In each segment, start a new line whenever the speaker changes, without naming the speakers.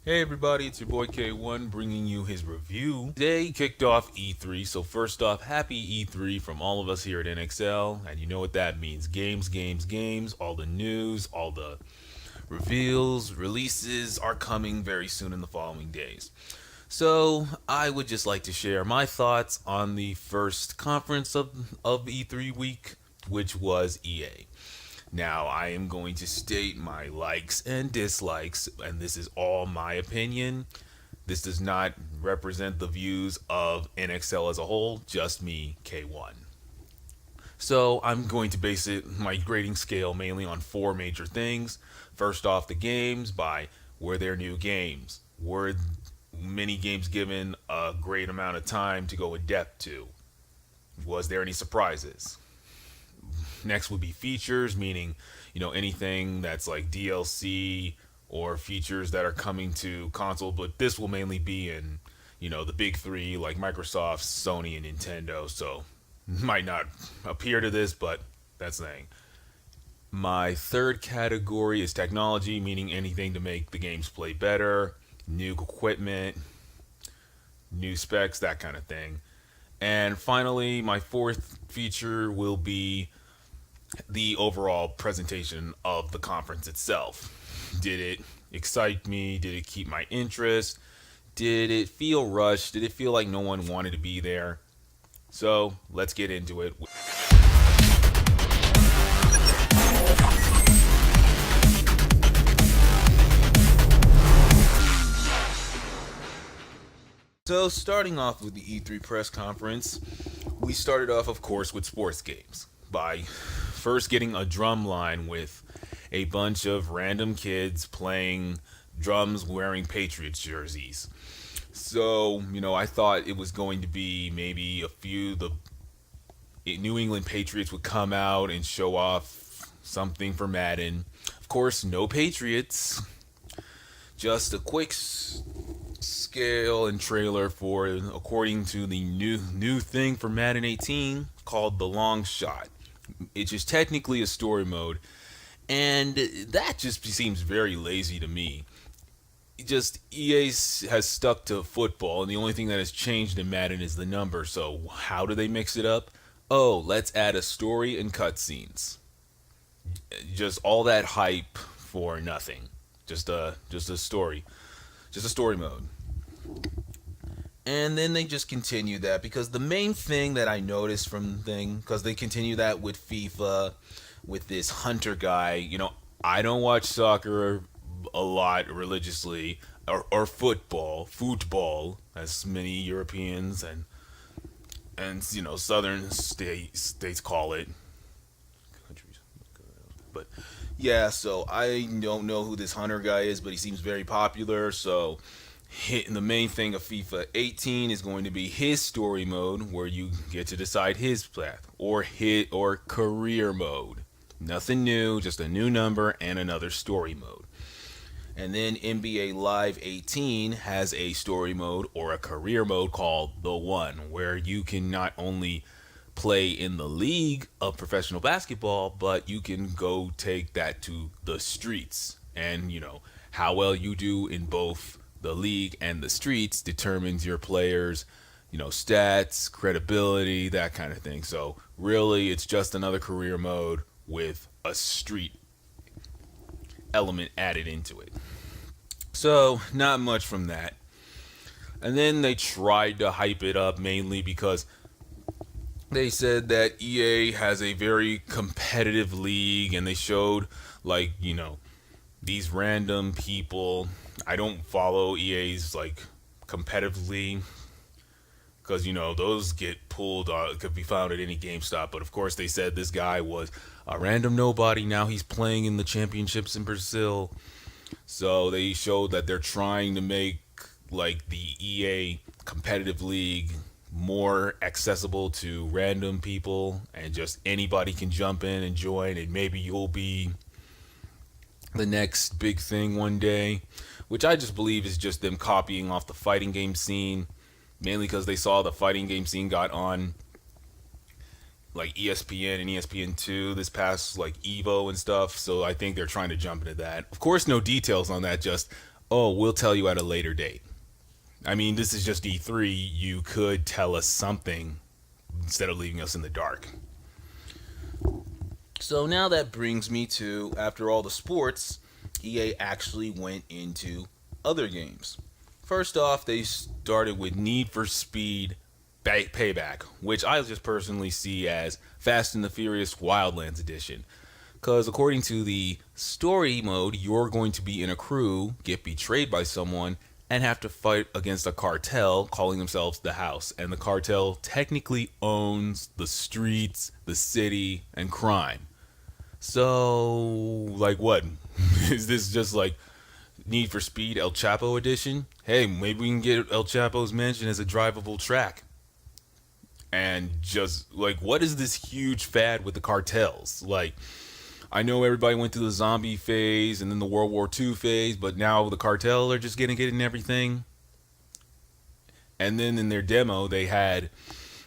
Hey everybody, it's your boy K1 bringing you his review. Today kicked off E3, so first off, happy E3 from all of us here at NXL, and you know what that means. Games, games, games, all the news, all the reveals, releases are coming very soon in the following days. So, I would just like to share my thoughts on the first conference of E3 week, which was EA. Now, I am going to state my likes and dislikes, and this is all my opinion. This does not represent the views of NXL as a whole, just me, K1. So, I'm going to base my grading scale mainly on four major things. First off, the games by were there new games? Were many games given a great amount of time to go in depth to? Was there any surprises? Next would be features, meaning, anything that's like DLC or features that are coming to console, but this will mainly be in, the big three like Microsoft, Sony, and Nintendo. So might not appear to this, but that's the thing. My third category is technology, meaning anything to make the games play better, new equipment, new specs, that kind of thing. And finally, my fourth feature will be the overall presentation of the conference itself. Did it excite me? Did it keep my interest? Did it feel rushed? Did it feel like no one wanted to be there? So let's get into it. So starting off with the E3 press conference, we started off, of course, with sports games by first getting a drum line with a bunch of random kids playing drums wearing Patriots jerseys. So, I thought it was going to be maybe the New England Patriots would come out and show off something for Madden. Of course, no Patriots. Just a quick scale and trailer for, according to the new thing for Madden 18 called the Long Shot. It's just technically a story mode, and that just seems very lazy to me. Just EA has stuck to football, and the only thing that has changed in Madden is the number. So how do they mix it up? Oh, let's add a story and cutscenes. Just all that hype for nothing. Just a story, just a story mode. And then they just continue that because the main thing that I noticed from the thing, because they continue that with FIFA, with this Hunter guy. I don't watch soccer a lot religiously, or football, as many Europeans and southern states call it. Countries, but yeah. So I don't know who this Hunter guy is, but he seems very popular. So the main thing of FIFA 18 is going to be his story mode, where you get to decide his path, or career mode. Nothing new, just a new number and another story mode. And then NBA Live 18 has a story mode or a career mode called The One, where you can not only play in the league of professional basketball, but you can go take that to the streets. And, how well you do in both the league and the streets determines your players, stats, credibility, that kind of thing. So really, it's just another career mode with a street element added into it. So not much from that. And then they tried to hype it up mainly because they said that EA has a very competitive league, and they showed these random people. I don't follow EA's competitively because those get pulled, could be found at any GameStop. But of course they said this guy was a random nobody. Now he's playing in the championships in Brazil. So they showed that they're trying to make the EA competitive league more accessible to random people, and just anybody can jump in and join, and maybe you'll be the next big thing one day, which I just believe is just them copying off the fighting game scene, mainly because they saw the fighting game scene got on ESPN and ESPN2 this past Evo and stuff. So I think they're trying to jump into that. Of course, no details on that. Just oh, we'll tell you at a later date. I mean, this is just E3. You could tell us something instead of leaving us in the dark. So now that brings me to, after all the sports, EA actually went into other games. First off, they started with Need for Speed Payback, which I just personally see as Fast and the Furious Wildlands Edition. Because according to the story mode, you're going to be in a crew, get betrayed by someone, and have to fight against a cartel calling themselves the House. And the cartel technically owns the streets, the city, and crime. So, like what? Is this just like Need for Speed El Chapo edition? Hey, maybe we can get El Chapo's mansion as a drivable track. And just, like, what is this huge fad with the cartels? Like, I know everybody went through the zombie phase and then the World War II phase, but now the cartel are just getting everything. And then in their demo, they had,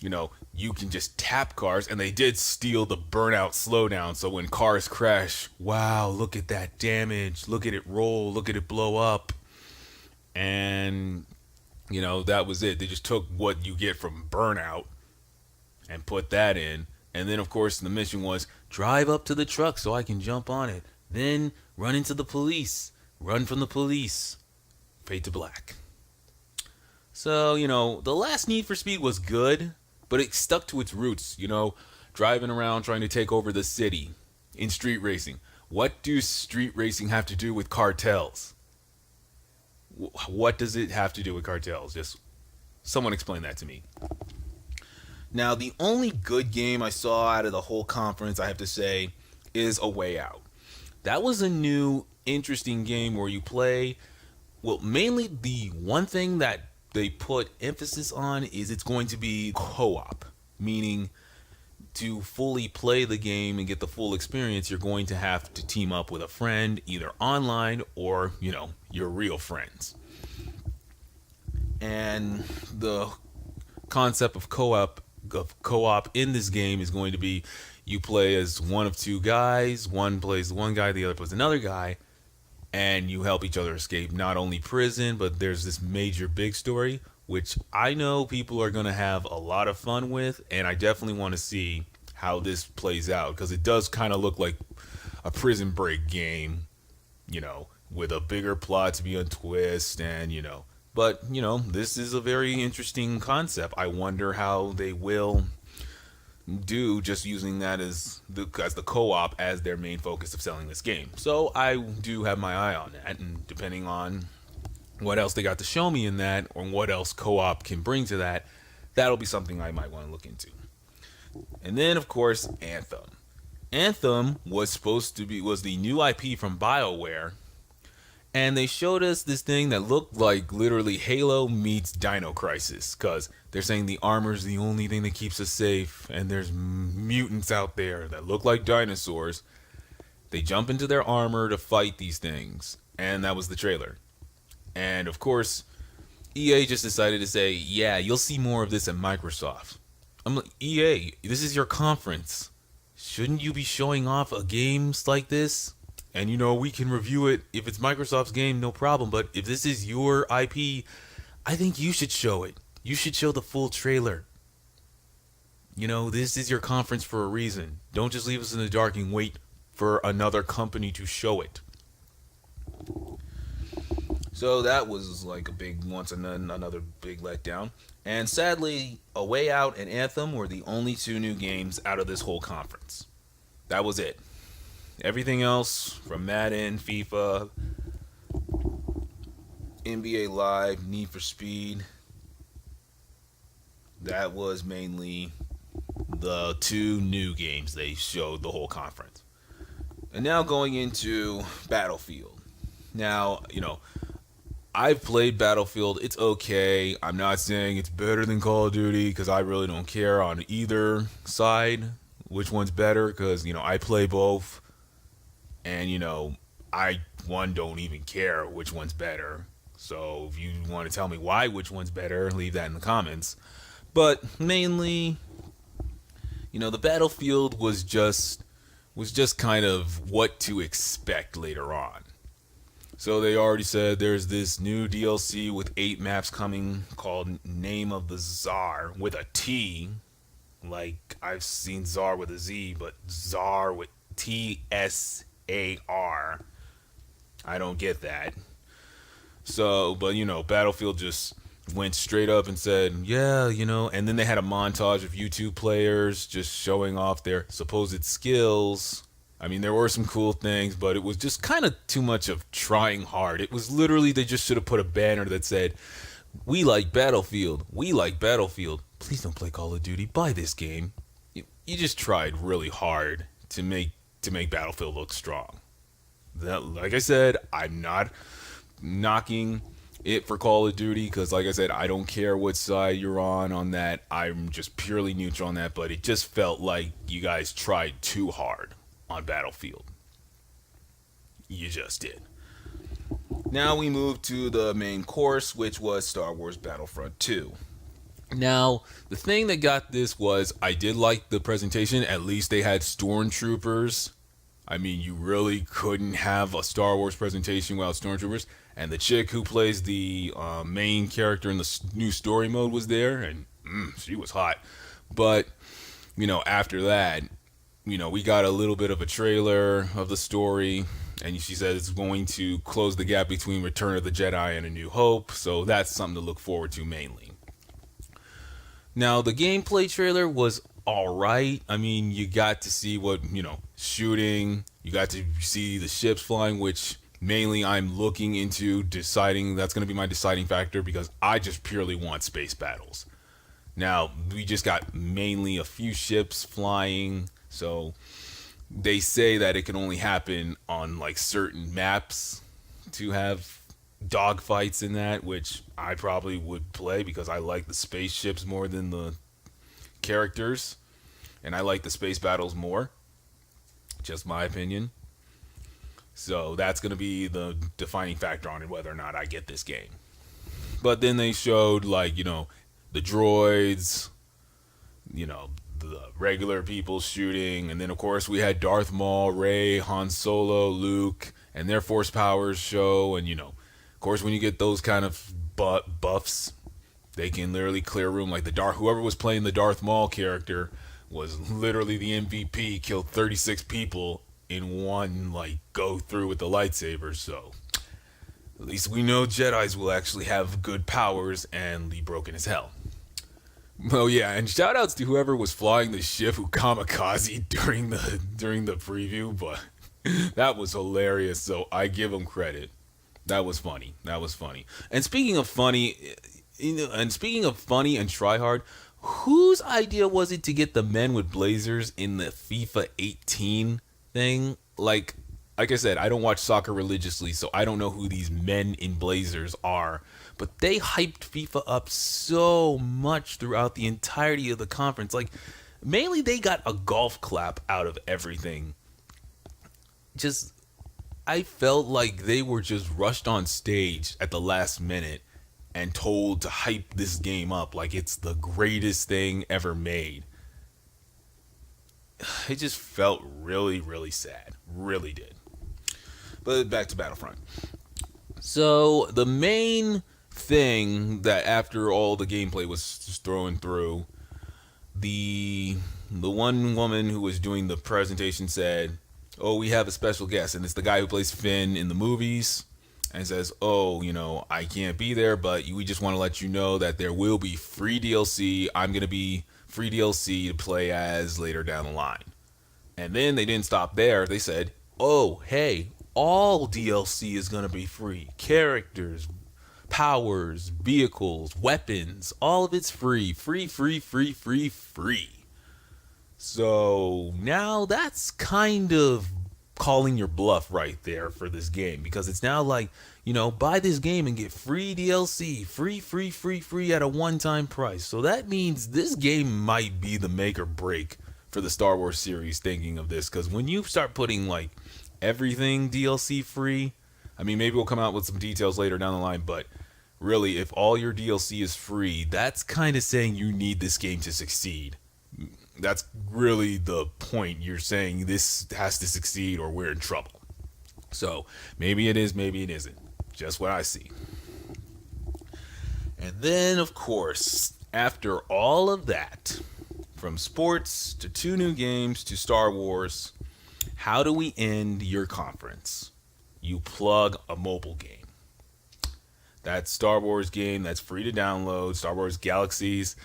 you can just tap cars, and they did steal the burnout slowdown. So when cars crash, wow, look at that damage. Look at it roll. Look at it blow up. And, that was it. They just took what you get from burnout and put that in. And then, of course, the mission was drive up to the truck so I can jump on it. Then run into the police. Run from the police. Fade to black. So, the last Need for Speed was good, but it stuck to its roots, driving around trying to take over the city in street racing. What do street racing have to do with cartels? What does it have to do with cartels? Just someone explain that to me. Now, the only good game I saw out of the whole conference, I have to say, is A Way Out. That was a new, interesting game where you play, well, mainly the one thing that they put emphasis on is it's going to be co-op, meaning to fully play the game and get the full experience, you're going to have to team up with a friend, either online or, your real friends. And the concept of co-op in this game is going to be you play as one of two guys, one plays one guy, the other plays another guy, and you help each other escape not only prison, but there's this major big story, which I know people are going to have a lot of fun with, and I definitely want to see how this plays out, because it does kind of look like a Prison Break game, with a bigger plot to be untwist, and, but, this is a very interesting concept. I wonder how they will do just using that as the co-op as their main focus of selling this game. So I do have my eye on that, and depending on what else they got to show me in that, or what else co-op can bring to that, that'll be something I might want to look into. And then, of course, Anthem. Anthem was the new IP from BioWare, and they showed us this thing that looked like literally Halo meets Dino Crisis, because they're saying the armor's the only thing that keeps us safe, and there's mutants out there that look like dinosaurs. They jump into their armor to fight these things, and that was the trailer. And of course, EA just decided to say, yeah, you'll see more of this at Microsoft. I'm like, EA, this is your conference. Shouldn't you be showing off games like this? And, we can review it. If it's Microsoft's game, no problem. But if this is your IP, I think you should show it. You should show the full trailer. This is your conference for a reason. Don't just leave us in the dark and wait for another company to show it. So that was like another big letdown. And sadly, A Way Out and Anthem were the only two new games out of this whole conference. That was it. Everything else from Madden, FIFA, NBA Live, Need for Speed, that was mainly the two new games they showed the whole conference. And now going into Battlefield. Now, I've played Battlefield. It's okay. I'm not saying it's better than Call of Duty, because I really don't care on either side which one's better, because, I play both. And, I don't even care which one's better. So if you want to tell me why which one's better, leave that in the comments. But mainly, the Battlefield was just kind of what to expect later on. So they already said there's this new DLC with 8 maps coming called Name of the Tsar with a T. Like I've seen Tsar with a Z, but Tsar with TSAR. I don't get that. So, but Battlefield just went straight up and said, yeah, and then they had a montage of YouTube players just showing off their supposed skills. I mean, there were some cool things, but it was just kind of too much of trying hard. It was literally, they just should have put a banner that said, we like Battlefield. We like Battlefield. Please don't play Call of Duty. Buy this game. You just tried really hard to make Battlefield look strong. Like I said, I'm not knocking it for Call of Duty because, like I said, I don't care what side you're on that. I'm just purely neutral on that, but it just felt like you guys tried too hard on Battlefield. You just did. Now we move to the main course, which was Star Wars Battlefront 2. Now, the thing that got this was I did like the presentation. At least they had stormtroopers. I mean, you really couldn't have a Star Wars presentation without stormtroopers. And the chick who plays the main character in the new story mode was there, and she was hot. But, after that, we got a little bit of a trailer of the story, and she said it's going to close the gap between Return of the Jedi and A New Hope, so that's something to look forward to mainly. Now, the gameplay trailer was alright. I mean, you got to see what, shooting, you got to see the ships flying, which mainly I'm looking into deciding, that's going to be my deciding factor, because I just purely want space battles. Now, we just got mainly a few ships flying, so they say that it can only happen on like certain maps to have dogfights in that, which I probably would play because I like the spaceships more than the characters, and I like the space battles more. Just my opinion. So that's going to be the defining factor on it, whether or not I get this game. But then they showed the droids, the regular people shooting, and then of course we had Darth Maul, Rey, Han Solo, Luke, and their force powers show, and of course when you get those kind of buffs, they can literally clear room. Like whoever was playing the Darth Maul character was literally the MVP, killed 36 people in one go through with the lightsaber. So at least we know Jedis will actually have good powers and be broken as hell. Oh yeah, and shout outs to whoever was flying the ship who kamikaze during the preview, but that was hilarious, so I give them credit. That was funny. And speaking of funny and try hard, whose idea was it to get the men with blazers in the FIFA 18 thing? Like I said, I don't watch soccer religiously, so I don't know who these men in blazers are. But they hyped FIFA up so much throughout the entirety of the conference. Mainly they got a golf clap out of everything. I felt like they were just rushed on stage at the last minute and told to hype this game up like it's the greatest thing ever made. It just felt really, really sad. Really did. But back to Battlefront. So the main thing that after all the gameplay was just thrown through, the one woman who was doing the presentation said, oh, we have a special guest, and it's the guy who plays Finn in the movies, and says, oh, I can't be there, but we just want to let you know that there will be free DLC. I'm going to be free DLC to play as later down the line. And then they didn't stop there. They said, oh, hey, all DLC is going to be free. Characters, powers, vehicles, weapons, all of it's free. Free. So now that's kind of calling your bluff right there for this game, because it's now buy this game and get free DLC, free at a one-time price. So that means this game might be the make or break for the Star Wars series thinking of this, because when you start putting everything DLC free, I mean, maybe we'll come out with some details later down the line, but really, if all your DLC is free, that's kind of saying you need this game to succeed. That's really the point. You're saying this has to succeed or we're in trouble. So maybe it is, maybe it isn't. Just what I see. And then, of course, after all of that, from sports to two new games to Star Wars, how do we end your conference? You plug a mobile game. That Star Wars game that's free to download, Star Wars Galaxies.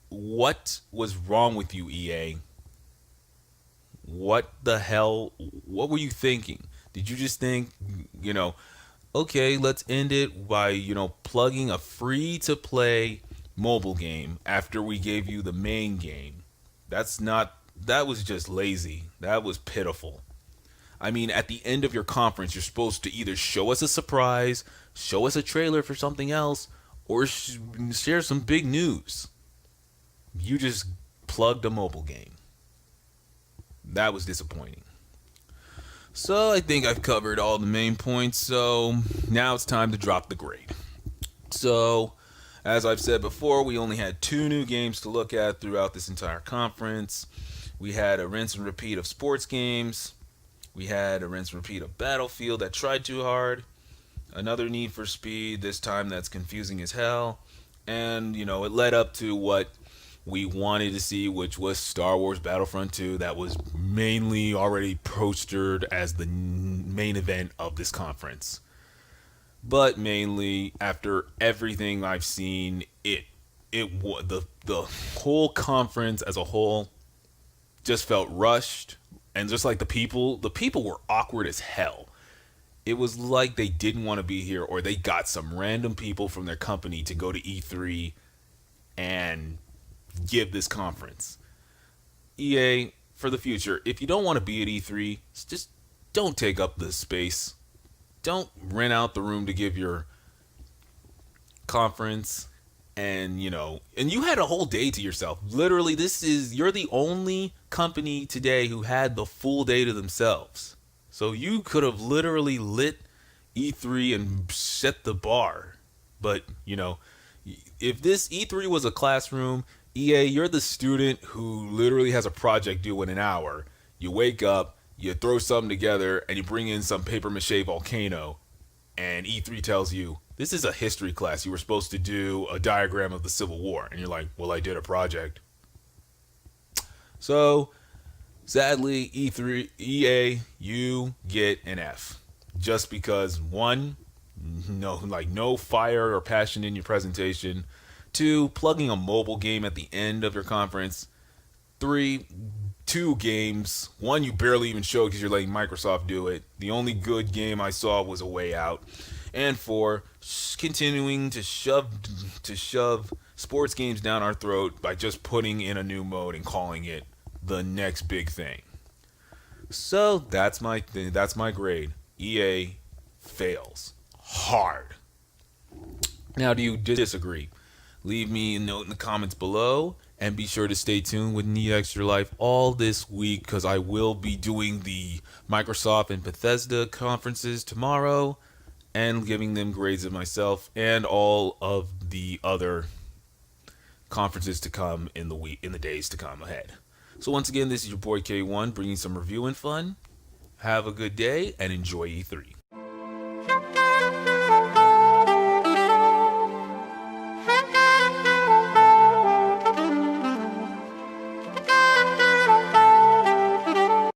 What was wrong with you, EA? What the hell? What were you thinking? Did you just think, okay, let's end it by, plugging a free to play mobile game after we gave you the main game? That was just lazy. That was pitiful. I mean, at the end of your conference, you're supposed to either show us a surprise, show us a trailer for something else, or share some big news. You just plugged a mobile game. That was disappointing. So I think I've covered all the main points, so now it's time to drop the grade. So, as I've said before, we only had 2 new games to look at throughout this entire conference. We had a rinse and repeat of sports games. We had a rinse and repeat of Battlefield that tried too hard. Another Need for Speed, this time that's confusing as hell. And, it led up to what we wanted to see, which was Star Wars Battlefront 2, that was mainly already postered as the main event of this conference. But mainly, after everything I've seen, the whole conference as a whole just felt rushed. And just like the people were awkward as hell. It was like they didn't want to be here, or they got some random people from their company to go to E3 and give this conference. EA, for the future, if you don't want to be at E3, just don't take up the space. Don't rent out the room to give your conference. And you had a whole day to yourself. Literally, you're the only company today who had the full day to themselves. So you could have literally lit E3 and set the bar. But, if this E3 was a classroom, EA, you're the student who literally has a project due in an hour. You wake up, you throw something together, and you bring in some paper mache volcano. And E3 tells you, this is a history class. You were supposed to do a diagram of the Civil War. And you're like, well, I did a project. So, sadly, EA, you get an F. Just because, 1, no fire or passion in your presentation. 2, plugging a mobile game at the end of your conference. 3, 2 games. 1 you barely even showed because you're letting Microsoft do it. The only good game I saw was A Way Out. And 4, continuing to shove sports games down our throat by just putting in a new mode and calling it the next big thing. So that's my grade. EA fails hard. Now, do you disagree? Leave me a note in the comments below. And be sure to stay tuned with NeedExtraLife all this week, because I will be doing the Microsoft and Bethesda conferences tomorrow and giving them grades of myself and all of the other conferences to come in the days to come ahead. So once again, this is your boy K1 bringing some review and fun. Have a good day and enjoy E3.